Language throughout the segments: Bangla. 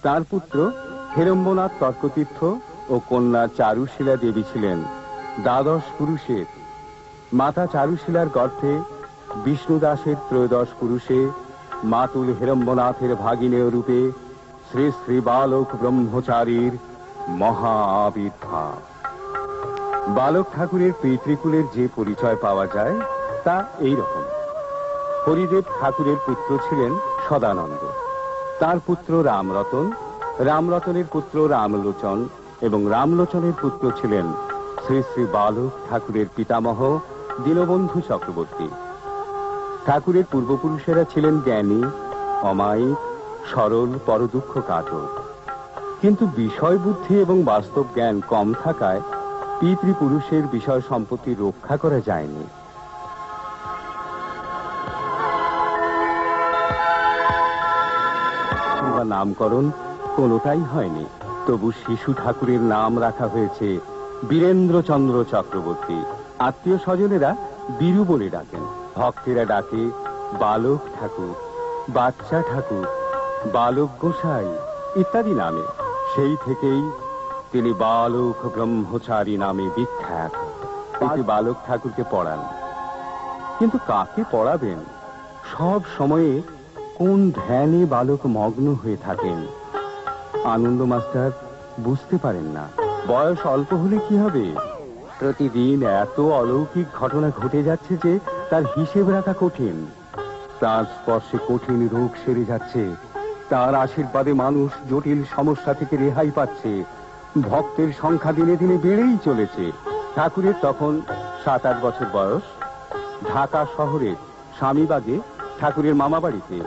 তার পুত্র হেরম্বনাথ তর্কতীর্থ ও কন্যা চারুশীলা দেবী ছিলেন দ্বাদশ পুরুষের। মাতা চারুশীলার গর্ভে বিষ্ণুদাসের ত্রয়োদশ পুরুষে মাতুল হেরম্বনাথের ভাগিনেয় রূপে শ্রী শ্রী বালক ব্রহ্মচারীর মহা আবির্ভাব। বালক ঠাকুরের পিতৃকুলের যে পরিচয় পাওয়া যায় তা এই রকম। হরিদেব ঠাকুরের পুত্র ছিলেন সদানন্দ, তার পুত্র রামরতন, রামরতনের পুত্র রামলোচন এবং রামলোচনের পুত্র ছিলেন শ্রী শ্রী বালক ঠাকুরের পিতামহ দীনবন্ধু চক্রবর্তী। ঠাকুরের পূর্বপুরুষেরা ছিলেন জ্ঞানী, অমায়িক, সরল, পরদুঃখ কাতর। কিন্তু বিষয় বুদ্ধি এবং বাস্তব জ্ঞান কম থাকায় পিতৃপুরুষের বিষয় সম্পত্তি রক্ষা করা যায়নি। নামকরণ কোনোটাই হয়নি, তবু শিশু ঠাকুরের নাম রাখা হয়েছে বীরেন্দ্রচন্দ্র চক্রবর্তী। আত্মীয় স্বজনেরা বীরু বলে ডাকেন, ভক্তেরা ডাকে বালক ঠাকুর, বাচ্চা ঠাকুর, বালক গোসাই ইত্যাদি নামে। সেই থেকেই তিনি বালক ব্রহ্মচারী নামে বিখ্যাত। এটি বালক ঠাকুরকে পড়ান, কিন্তু কাকে পড়াবেন? সব সময়ে কোন ধ্যানে বালক মগ্ন হয়ে থাকেন আনন্দ মাস্টার বুঝতে পারেন না। বয়স অল্প হলে কি হবে? প্রতিদিন এত অলৌকিক ঘটনা ঘটে যাচ্ছে যে তার হিসেব রাখা কঠিন। তার স্পর্শে কঠিন রোগ সেরে যাচ্ছে, তার আশীর্বাদে মানুষ জটিল সমস্যা থেকে রেহাই পাচ্ছে, ভক্তের সংখ্যা দিনে দিনে বেড়েই চলেছে। ঠাকুরের তখন 7-8 বছর বয়স। ঢাকা শহরের স্বামীবাগে ঠাকুরের মামাবাড়িতে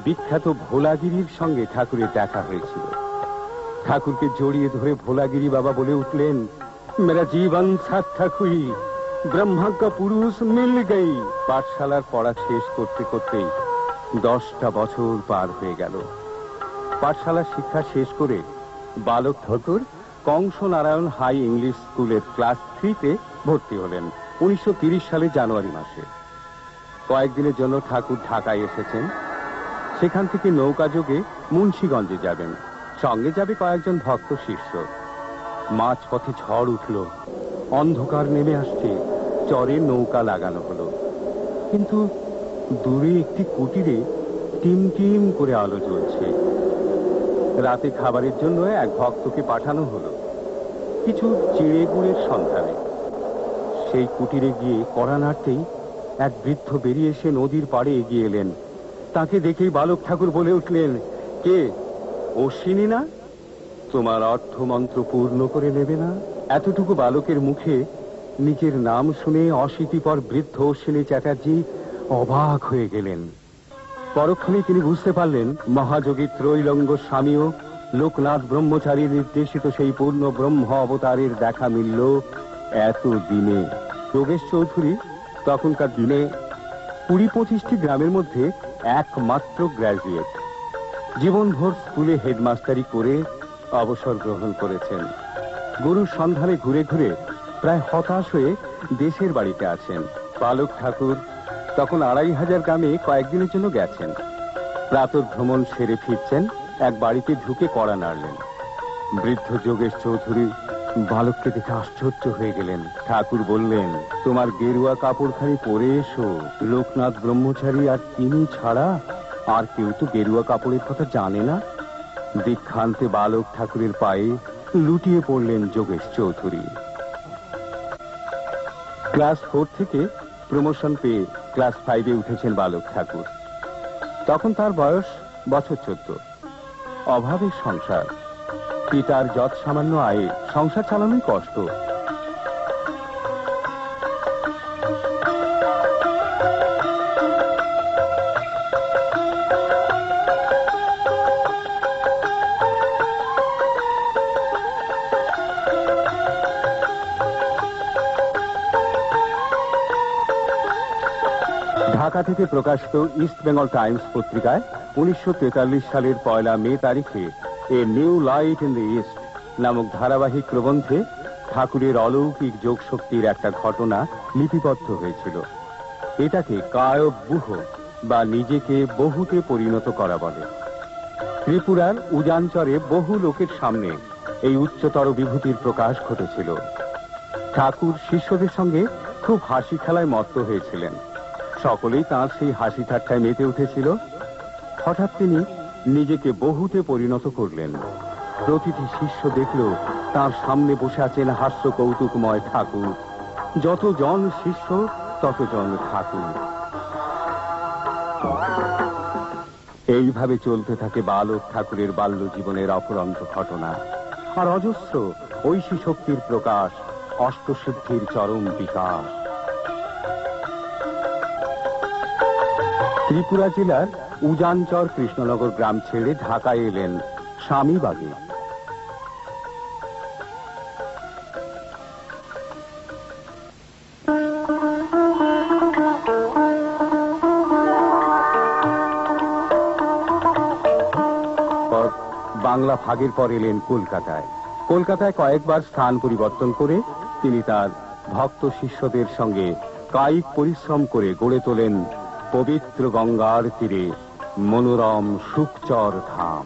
বিখ্যাত ভোলাগিরির সঙ্গে ঠাকুরের দেখা হয়েছিল। ঠাকুরকে জড়িয়ে ধরে ভোলাগিরি বাবা বলে উঠলেন, মেরা জীবন সার্থক হুই, ব্রহ্মা কা পুরুষ মিল গই। পাঠশালার পড়া শেষ করতে করতেই 10টা বছর পার হয়ে গেল। পাঠশালার শিক্ষা শেষ করে বালক ঠাকুর কংস নারায়ণ হাই ইংলিশ স্কুলের ক্লাস 3-তে ভর্তি হলেন 1930 সালের জানুয়ারি মাসে। কয়েকদিনের জন্য ঠাকুর ঢাকায় এসেছেন। সেখান থেকে নৌকা যোগে মুন্সিগঞ্জে যাবেন, সঙ্গে যাবে কয়েকজন ভক্ত শিষ্য। মাঝপথে ঝড় উঠল, অন্ধকার নেমে আসছে, চরে নৌকা লাগানো হলো। কিন্তু দূরে একটি কুটিরে টিম টিম করে আলো জ্বলছে। রাতে খাবারের জন্য এক ভক্তকে পাঠানো হলো কিছু চিড়ে গুড়ের সন্ধানে। সেই কুটিরে গিয়ে কড়া নাড়তেই এক বৃদ্ধ বেরিয়ে এসে নদীর পাড়ে এগিয়ে এলেন। তাকে দেখেই বালক ঠাকুর বলে উঠলেন, কে? অশ্বিনী না? তোমার অর্থমন্ত্র পূর্ণ করে নেবে না? এতটুকু বালকের মুখে নিজের নাম শুনে অশীতিপর বৃদ্ধ অশ্বিনী চ্যাটার্জি অবাক হয়ে গেলেন। পরক্ষণে তিনি বুঝতে পারলেন মহাযোগী ত্রৈলঙ্গ স্বামীও লোকনাথ ব্রহ্মচারীর নির্দেশিত সেই পূর্ণ ব্রহ্ম অবতারের দেখা মিলল এত দিনে। যোগেশ চৌধুরী তখনকার দিনে 20-25টি গ্রামের মধ্যে একমাত্র গ্র্যাজুয়েট। জীবনভর স্কুলে হেডমাস্টারি করে অবসর গ্রহণ করেছেন। গুরুর সন্ধানে ঘুরে ঘুরে প্রায় হতাশ হয়ে দেশের বাড়িতে আছেন। বালক ঠাকুর তখন 2500 গ্রামে কয়েকদিনের জন্য গেছেন। প্রাতঃ ভ্রমণ সেরে ফিরছেন, এক বাড়িতে ঢুকে কড়া নাড়লেন। বৃদ্ধ যোগেশ চৌধুরী বালককে দেখে আশ্চর্য হয়ে গেলেন। ঠাকুর বললেন, তোমার গেরুয়া কাপড়খানি পরে এসো। লোকনাথ ব্রহ্মচারী আর তিনি ছাড়া আর কেউ তো গেরুয়া কাপড়ের কথা জানে না। দীক্ষান্তে বালক ঠাকুরের পায়ে লুটিয়ে পড়লেন যোগেশ চৌধুরী। ক্লাস 4 থেকে প্রমোশন পেয়ে ক্লাস 5-এ উঠেছেন বালক ঠাকুর। তখন তার বয়স বছর 14। অভাবের সংসার, পিতার যৎ সামান্য আয়ে সংসার চালানোই কষ্ট। ঢাকা থেকে প্রকাশিত ইস্ট বেঙ্গল টাইমস পত্রিকায় 1943 সালের 1 মে তারিখে a new light in the east নামক ধারাবাহিক প্রবন্ধে ঠাকুরের অলৌকিক যোগশক্তির একটা ঘটনা লিপিবদ্ধ হয়েছিল। এটাকে কায়ব্যূহ বা নিজেকে বহুতে পরিণত করা বলে। ত্রিপুরার উজানচরে বহু লোকের সামনে এই উচ্চতর বিভূতির প্রকাশ ঘটেছিল। ঠাকুর শিষ্যদের সঙ্গে খুব হাসি খেলায় মত্ত হয়েছিলেন। সকলেই তাঁর সেই হাসি ঠাট্টায় মেতে উঠেছিল। হঠাৎ তিনি নিজেকে বহুতে পরিণত করলেন। প্রতিটি শিষ্য দেখল তার সামনে বসে আছেন হাস্য কৌতুকময় ঠাকুর। যতজন শিষ্য ততজন ঠাকুর। এইভাবে চলতে থাকে বালক ঠাকুরের বাল্য জীবনের অফুরন্ত ঘটনা, আর অজস্র ঐশী শক্তির প্রকাশ, অষ্টসিদ্ধির চরম বিকাশ। ত্রিপুরা জেলার উজানচর কৃষ্ণনগর গ্রাম ছেড়ে ঢাকায় এলেন স্বামীবাগে। বাংলা ভাগের পর এলেন কলকাতায়। কলকাতায় কয়েকবার স্থান পরিবর্তন করে তিনি তার ভক্ত শিষ্যদের সঙ্গে কায়িক পরিশ্রম করে গড়ে তোলেন পবিত্র গঙ্গার তীরে মনোরম সুখচর ধাম।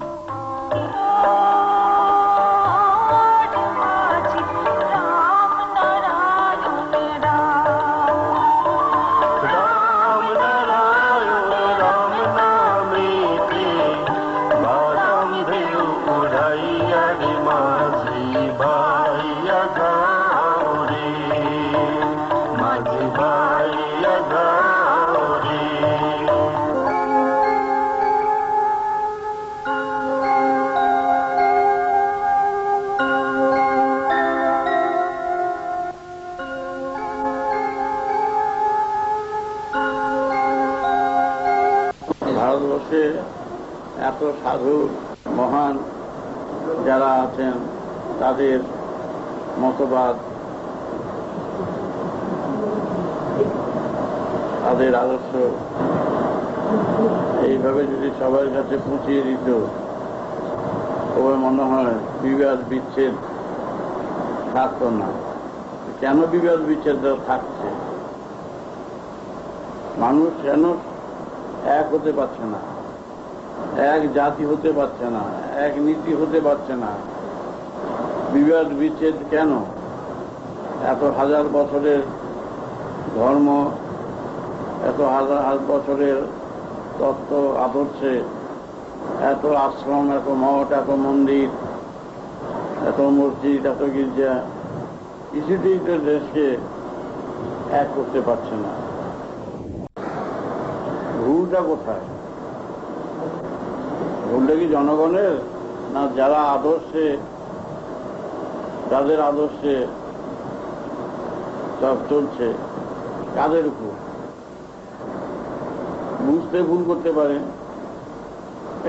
ভারতবর্ষে এত সাধু মহান যারা আছেন তাদের মতবাদ, তাদের আদর্শ এইভাবে যদি সবার কাছে পৌঁছিয়ে দিত তবে মনে হয় বিবাদ বিচ্ছেদ থাকত না। কেন বিবাদ বিচ্ছেদ থাকছে? মানুষ কেন এক হতে পারছে না, এক জাতি হতে পারছে না, এক নীতি হতে পারছে না? বিবাদ বিচ্ছেদ কেন? এত হাজার বছরের ধর্ম, এত হাজার বছরের তত্ত্ব আদর্শে, এত আশ্রম, এত মঠ, এত মন্দির, এত মসজিদ, এত গির্জা, কিছুতেই তো দেশকে এক করতে পারছে না। ভুলটা কোথায়? ভুলটা কি জনগণের, না যারা আদর্শে, যাদের আদর্শে সব চলছে কাদের উপর? বুঝতে ভুল করতে পারে,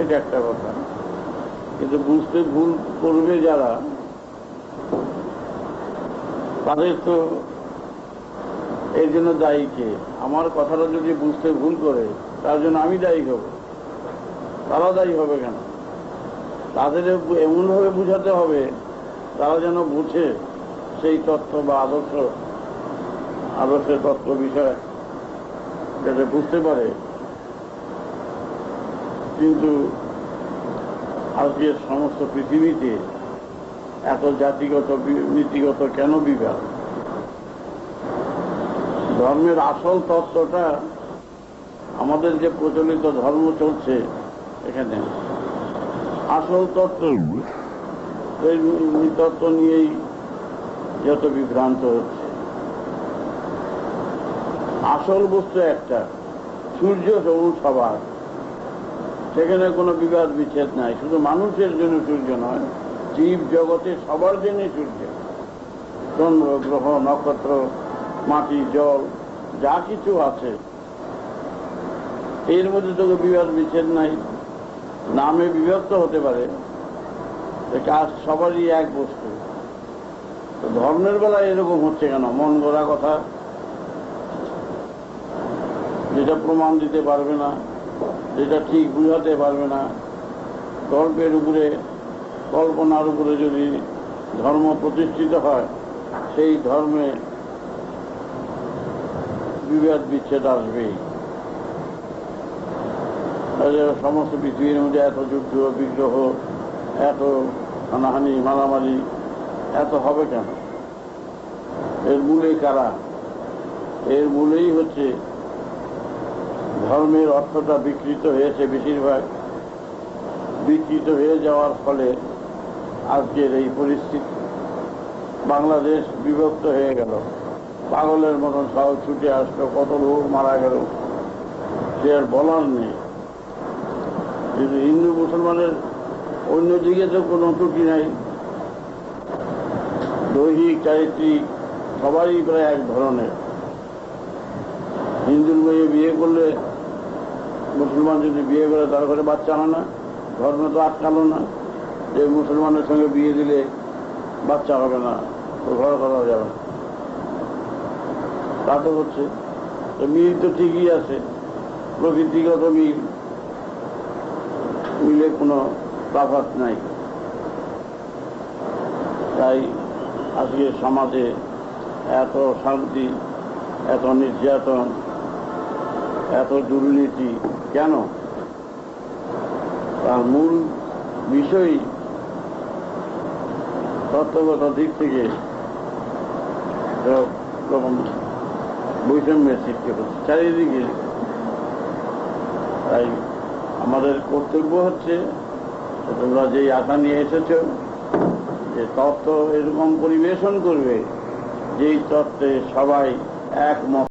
এটা একটা কথা, কিন্তু বুঝতে ভুল করবে যারা, তাদের তো এর জন্য দায়ী কে? আমার কথাটা যদি বুঝতে ভুল করে তার জন্য আমি দায়ী হব, তারা দায়ী হবে কেন? তাদের এমনভাবে বুঝাতে হবে তারা যেন বুঝে সেই তত্ত্ব বা আদর্শের তত্ত্ব বিষয় যাতে বুঝতে পারে। কিন্তু আজকের সমস্ত পৃথিবীতে এত জাতিগত নীতিগত কেন বিবাদ? ধর্মের আসল তত্ত্বটা, আমাদের যে প্রচলিত ধর্ম চলছে এখানে, আসল তত্ত্ব, এই তত্ত্ব নিয়েই যত বিভ্রান্ত হচ্ছে। আসল বস্তু একটা, সূর্য সবুজ সবার, সেখানে কোনো বিবাদ বিচ্ছেদ নাই। শুধু মানুষের জন্য সূর্য নয়, জীব জগতে সবার জন্য সূর্য, চন্দ্র, গ্রহ, নক্ষত্র, মাটি, জল, যা কিছু আছে এর মধ্যে তো বিবাদ বিচ্ছেদ নাই। নামে বিভক্ত হতে পারে, কাজ সবারই এক বস্তু। তো ধর্মের বেলায় এরকম হচ্ছে কেন? মন গড়া কথা, যেটা প্রমাণ দিতে পারবে না, যেটা ঠিক বুঝাতে পারবে না, গল্পের উপরে, কল্পনার উপরে যদি ধর্ম প্রতিষ্ঠিত হয়, সেই ধর্মে বিবাদ বিচ্ছেদ আসবেই। সমস্ত পৃথিবীর মধ্যে এত যুদ্ধ বিগ্রহ, এত হানাহানি মারামারি এত হবে কেন? এর মূলে কারা? এর মূলেই হচ্ছে ধর্মের অর্থটা বিকৃত হয়েছে। বেশিরভাগ বিকৃত হয়ে যাওয়ার ফলে আজকের এই পরিস্থিতি। বাংলাদেশ বিভক্ত হয়ে গেল, পাগলের মতন সব ছুটে আসলো, কত লোক মারা গেল, সে আর বলার নেই। কিন্তু হিন্দু মুসলমানের অন্যদিকে তো কোনো ত্রুটি নাই, দৈহিক চারিত্রিক সবারই প্রায় এক ধরনের। হিন্দুর মেয়ে বিয়ে করলে মুসলমান যদি বিয়ে করে তার ঘরে বাচ্চা হয় না, ধর্ম তো আটকালো না যে মুসলমানের সঙ্গে বিয়ে দিলে বাচ্চা হবে না, তো ঘর করা যাবে না। তা তো হচ্ছে, মিল তো ঠিকই আছে, প্রকৃতিগত মিল, মিলে কোনো তফাৎ নাই। তাই আজকে সমাজে এত শান্তি, এত নির্যাতন, এত দুর্নীতি কেন? তার মূল বিষয়ই তত্ত্বগত দিক থেকে রকম বৈষম্যের সৃষ্টি হচ্ছে চারিদিকে। তাই আমাদের কর্তব্য হচ্ছে, তোমরা যেই আশা নিয়ে এসেছ যে তত্ত্ব এরকম পরিবেশন করবে যেই তত্ত্বে সবাই একমত